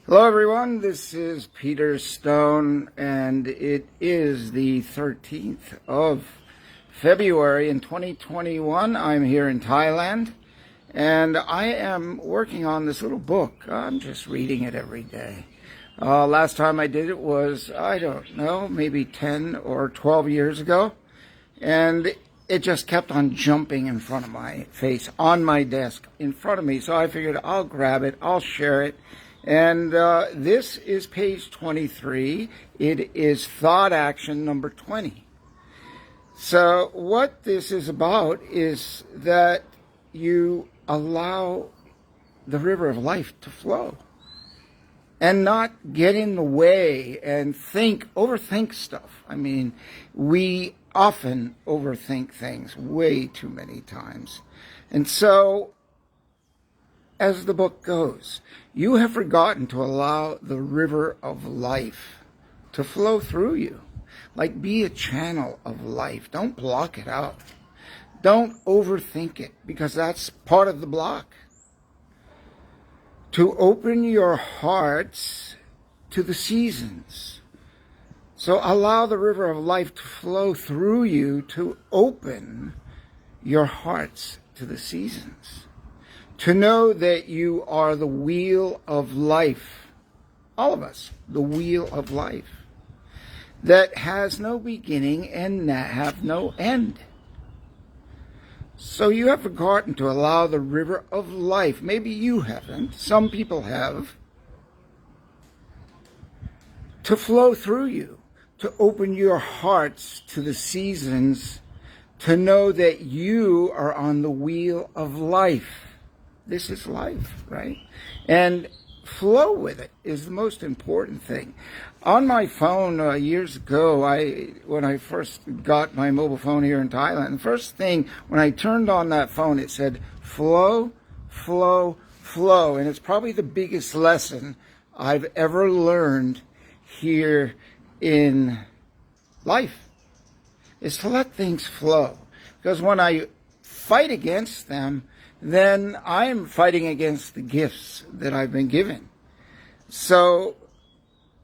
Hello, everyone. This is Peter Stone, and it is the 13th of February in 2021. I'm here in Thailand, and I am working on this little book. I'm just reading it every day. Last time I did it was, I don't know, maybe 10 or 12 years ago, and it just kept on jumping in front of my face, on my desk, in front of me. So I figured I'll grab it, I'll share it. And this is page 23. It is thought action number 20. So what this is about is that you allow the river of life to flow and not get in the way and overthink stuff. I mean, we often overthink things way too many times. And so, as the book goes, you have forgotten to allow the river of life to flow through you. Like, be a channel of life. Don't block it out. Don't overthink it, because that's part of the block. To open your hearts to the seasons. So allow the river of life to flow through you to open your hearts to the seasons. To know that you are the wheel of life, all of us, the wheel of life, that has no beginning and have no end. So you have forgotten to allow the river of life, maybe you haven't, some people have, to flow through you, to open your hearts to the seasons, to know that you are on the wheel of life. This is life, right? And flow with it is the most important thing. On my phone years ago, when I first got my mobile phone here in Thailand, the first thing, when I turned on that phone, it said, flow, flow, flow. And it's probably the biggest lesson I've ever learned here in life, is to let things flow. Because when I fight against them, then I'm fighting against the gifts that I've been given. So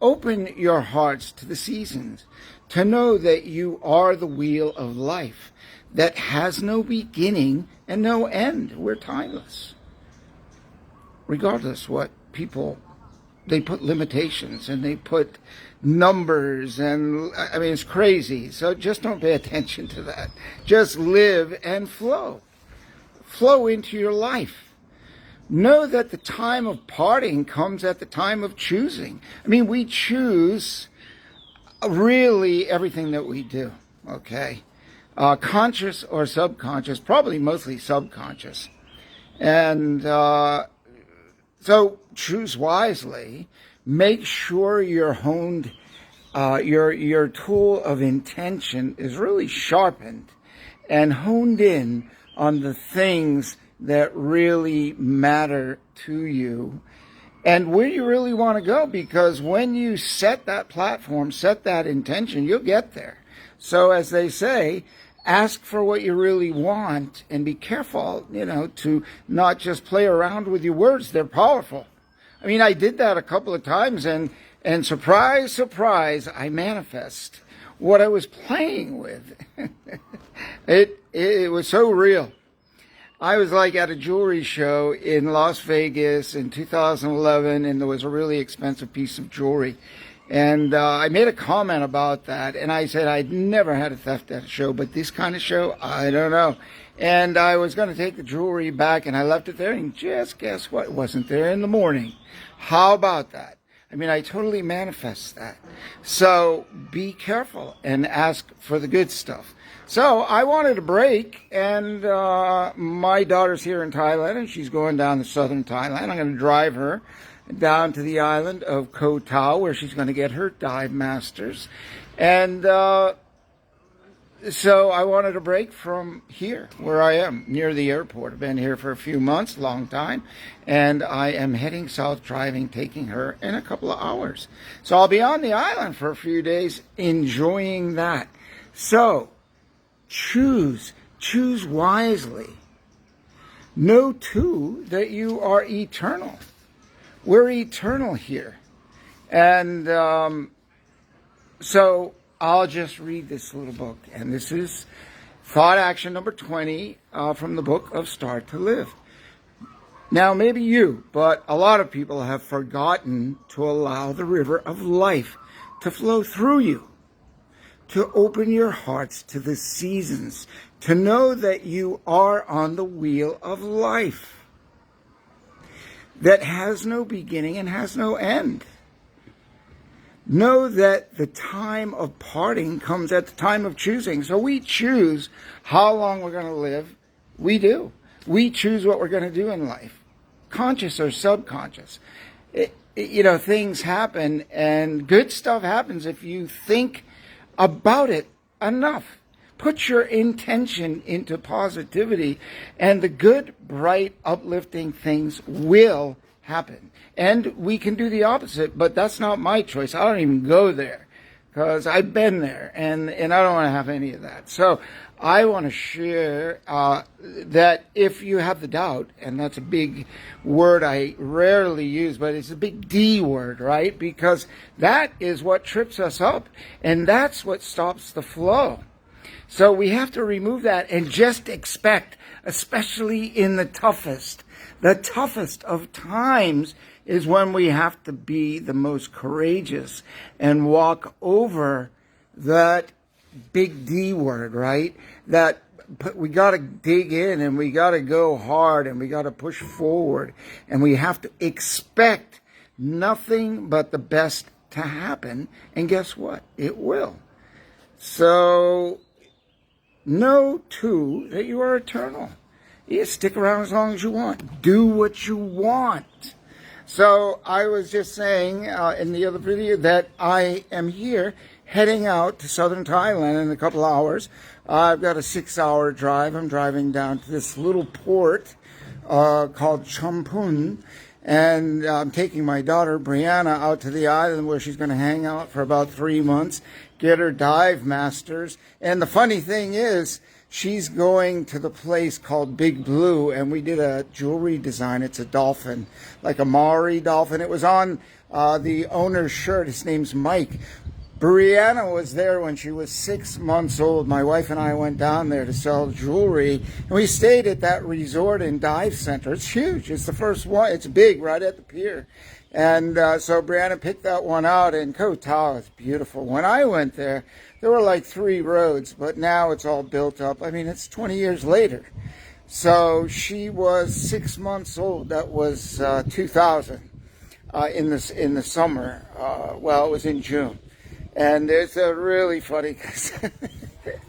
open your hearts to the seasons, to know that you are the wheel of life that has no beginning and no end. We're timeless. Regardless what people, they put limitations and they put numbers, and I mean, it's crazy. So just don't pay attention to that. Just live and flow. Flow into your life. Know that the time of parting comes at the time of choosing. I mean, we choose really everything that we do, okay? Conscious or subconscious, probably mostly subconscious. And so choose wisely. Make sure you're honed, your tool of intention is really sharpened and honed in on the things that really matter to you and where you really want to go, because when you set that platform, set that intention, you'll get there. So as they say, ask for what you really want and be careful, to not just play around with your words. They're powerful. I mean, I did that a couple of times and surprise, surprise, I manifest what I was playing with. It was so real. I was like at a jewelry show in Las Vegas in 2011, and there was a really expensive piece of jewelry. And I made a comment about that, and I said I'd never had a theft at a show, but this kind of show, I don't know. And I was going to take the jewelry back, and I left it there, and just guess what? It wasn't there in the morning. How about that? I mean, I totally manifest that. So be careful and ask for the good stuff. So I wanted a break, and my daughter's here in Thailand, and she's going down to southern Thailand. I'm going to drive her down to the island of Koh Tao, where she's going to get her dive masters. And so I wanted a break from here, where I am, near the airport. I've been here for a few months, long time, and I am heading south, driving, taking her in a couple of hours. So I'll be on the island for a few days, enjoying that. So choose wisely. Know, too, that you are eternal. We're eternal here. And so I'll just read this little book. And this is Thought Action number 20 from the book of Start to Live. Now, maybe you, but a lot of people have forgotten to allow the river of life to flow through you, to open your hearts to the seasons, to know that you are on the wheel of life that has no beginning and has no end. Know that the time of parting comes at the time of choosing. So we choose how long we're going to live. We do. We choose what we're going to do in life, conscious or subconscious. Things happen, and good stuff happens if you think about it enough. Put your intention into positivity, and the good, bright, uplifting things will happen. And we can do the opposite, but that's not my choice. I don't even go there because I've been there, and I don't want to have any of that. So I want to share that if you have the doubt, and that's a big word I rarely use, but it's a big D word, right? Because that is what trips us up, and that's what stops the flow. So we have to remove that and just expect, especially in the toughest of times, is when we have to be the most courageous and walk over that big D word, right? That we got to dig in, and we got to go hard, and we got to push forward, and we have to expect nothing but the best to happen. And guess what? It will. So know too that you are eternal. You stick around as long as you want. Do what you want. So I was just saying in the other video that I am here heading out to southern Thailand in a couple hours. I've got a 6-hour drive. I'm driving down to this little port called Champun. And I'm taking my daughter, Brianna, out to the island where she's going to hang out for about 3 months, get her dive masters. And the funny thing is, she's going to the place called Big Blue, and we did a jewelry design. It's a dolphin, like a Maori dolphin. It was on the owner's shirt. His name's Mike. Brianna was there when she was 6 months old. My wife and I went down there to sell jewelry, and we stayed at that resort and dive center. It's huge. It's the first one. It's big, right at the pier. And so Brianna picked that one out, and Koh Tao is beautiful. When I went there, there were like 3 roads, but now it's all built up. I mean, it's 20 years later. So she was 6 months old. That was 2000 in the summer. Well, it was in June. And it's a really funny, because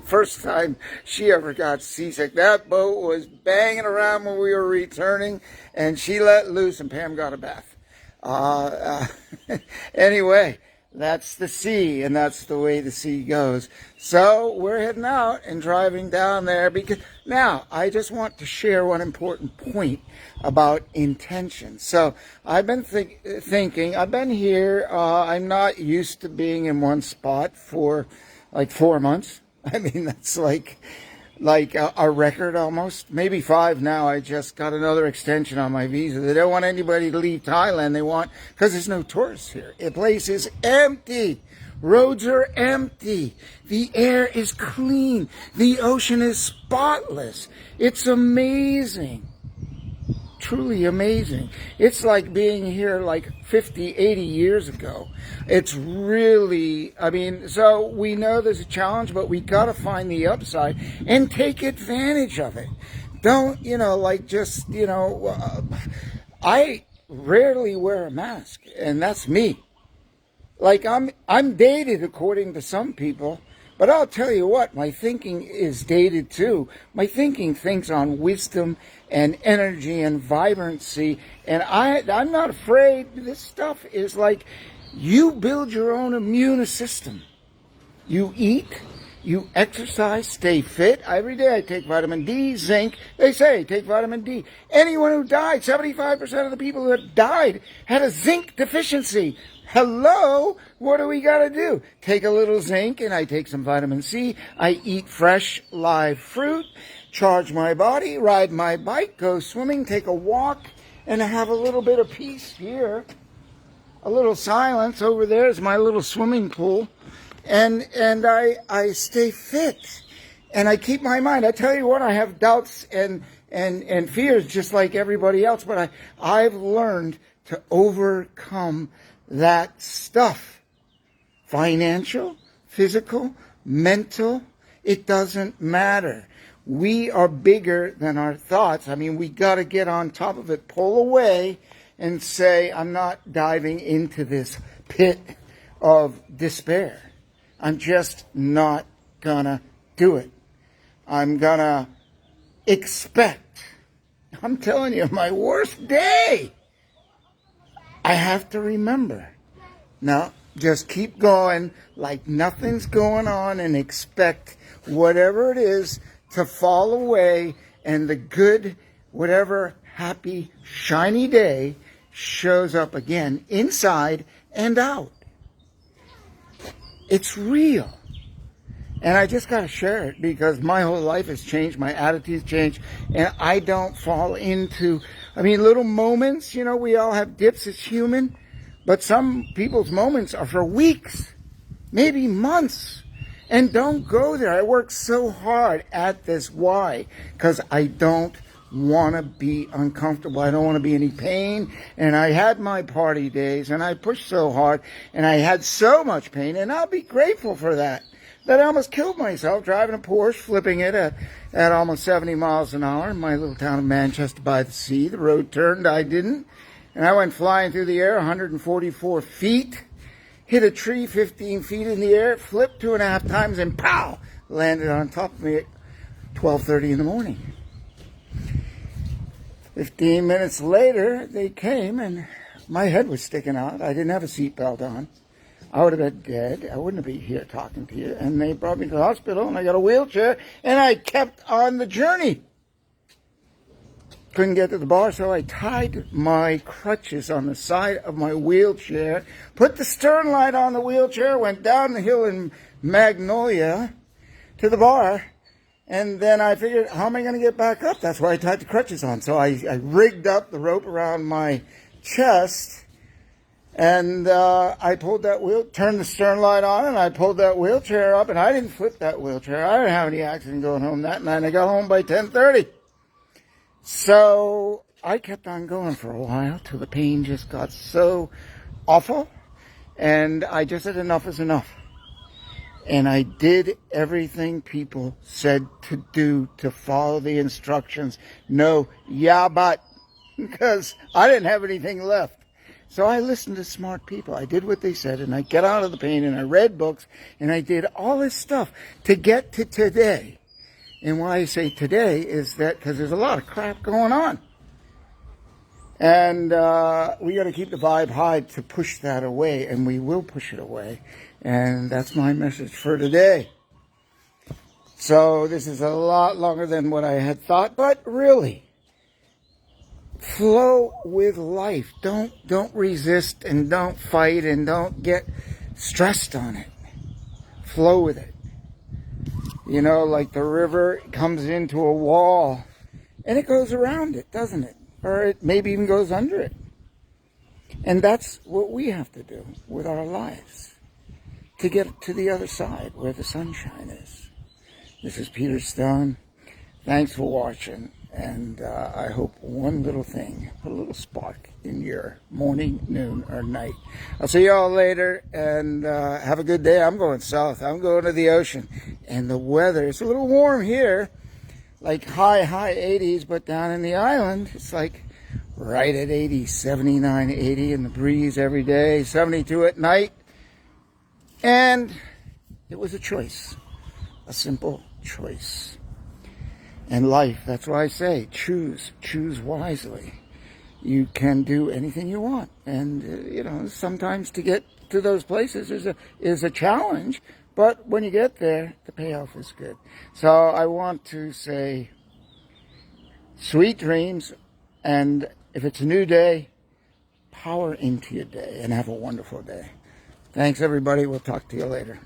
first time she ever got seasick. That boat was banging around when we were returning, and she let loose, and Pam got a bath. Anyway, that's the sea, and that's the way the sea goes. So we're heading out and driving down there, because now I just want to share one important point about intention. So I've been thinking, I've been here, I'm not used to being in one spot for like 4 months. I mean, that's like a record almost, maybe 5 now. I just got another extension on my visa. They don't want anybody to leave Thailand. They want, because there's no tourists here. The place is empty. Roads are empty. The air is clean. The ocean is spotless. It's amazing. Truly amazing. It's like being here like 50, 80 years ago. It's really, I mean, so we know there's a challenge, but we got to find the upside and take advantage of it. Don't, I rarely wear a mask, and that's me. Like, I'm dated according to some people, but I'll tell you what, my thinking is dated too. My thinking thinks on wisdom and energy and vibrancy, and I'm not afraid. This stuff is like, you build your own immune system. You eat, you exercise, stay fit. Every day I take vitamin D, zinc. They say take vitamin D. Anyone who died, 75% of the people who have died had a zinc deficiency. Hello? What do we got to do? Take a little zinc, and I take some vitamin C. I eat fresh, live fruit, charge my body, ride my bike, go swimming, take a walk, and have a little bit of peace here, a little silence. Over there is my little swimming pool, and I stay fit, and I keep my mind. I tell you what, I have doubts and fears just like everybody else, but I've learned to overcome that stuff. Financial, physical, mental, it doesn't matter. We are bigger than our thoughts. I mean, we got to get on top of it, pull away, and say, I'm not diving into this pit of despair. I'm just not gonna do it. I'm gonna expect. I'm telling you, my worst day. I have to remember. No, just keep going like nothing's going on and expect whatever it is to fall away, and the good, whatever happy, shiny day shows up again, inside and out. It's real. And I just got to share it because my whole life has changed, my attitude's changed, and I don't fall into, little moments, we all have dips, it's human, but some people's moments are for weeks, maybe months. And don't go there. I work so hard at this. Why? Because I don't want to be uncomfortable. I don't want to be in any pain. And I had my party days, and I pushed so hard, and I had so much pain, and I'll be grateful for that. That I almost killed myself driving a Porsche, flipping it at almost 70 miles an hour in my little town of Manchester by the sea. The road turned, I didn't. And I went flying through the air 144 feet. Hit a tree 15 feet in the air, flipped 2.5 times, and pow! Landed on top of me at 12:30 in the morning. 15 minutes later, they came, and my head was sticking out. I didn't have a seatbelt on. I would have been dead. I wouldn't be here talking to you. And they brought me to the hospital, and I got a wheelchair, and I kept on the journey. Couldn't get to the bar, so I tied my crutches on the side of my wheelchair, put the stern light on the wheelchair, went down the hill in Magnolia to the bar, and then I figured, how am I going to get back up? That's why I tied the crutches on. So I rigged up the rope around my chest, and I pulled that turned the stern light on, and I pulled that wheelchair up, and I didn't flip that wheelchair. I didn't have any accident going home that night. I got home by 10:30. So I kept on going for a while till the pain just got so awful, and I just said enough is enough. And I did everything people said to do, to follow the instructions. No, yeah, but, because I didn't have anything left. So I listened to smart people. I did what they said, and I got out of the pain, and I read books, and I did all this stuff to get to today. And why I say today is that because there's a lot of crap going on. And we got to keep the vibe high to push that away, and we will push it away. And that's my message for today. So this is a lot longer than what I had thought, but really, flow with life. Don't resist, and don't fight, and don't get stressed on it. Flow with it. Like the river comes into a wall, and it goes around it, doesn't it? Or it maybe even goes under it. And that's what we have to do with our lives to get to the other side where the sunshine is. This is Peter Stone. Thanks for watching. And I hope one little thing, put a little spark in your morning, noon, or night. I'll see you all later, and have a good day. I'm going south. I'm going to the ocean. And the weather, it's a little warm here, like high 80s, but down in the island, it's like right at 80, 79, 80, and the breeze every day, 72 at night. And it was a choice, a simple choice. And life, that's why I say, choose wisely. You can do anything you want. And, sometimes to get to those places is a challenge, but when you get there, the payoff is good. So I want to say, sweet dreams, and if it's a new day, power into your day, and have a wonderful day. Thanks, everybody. We'll talk to you later.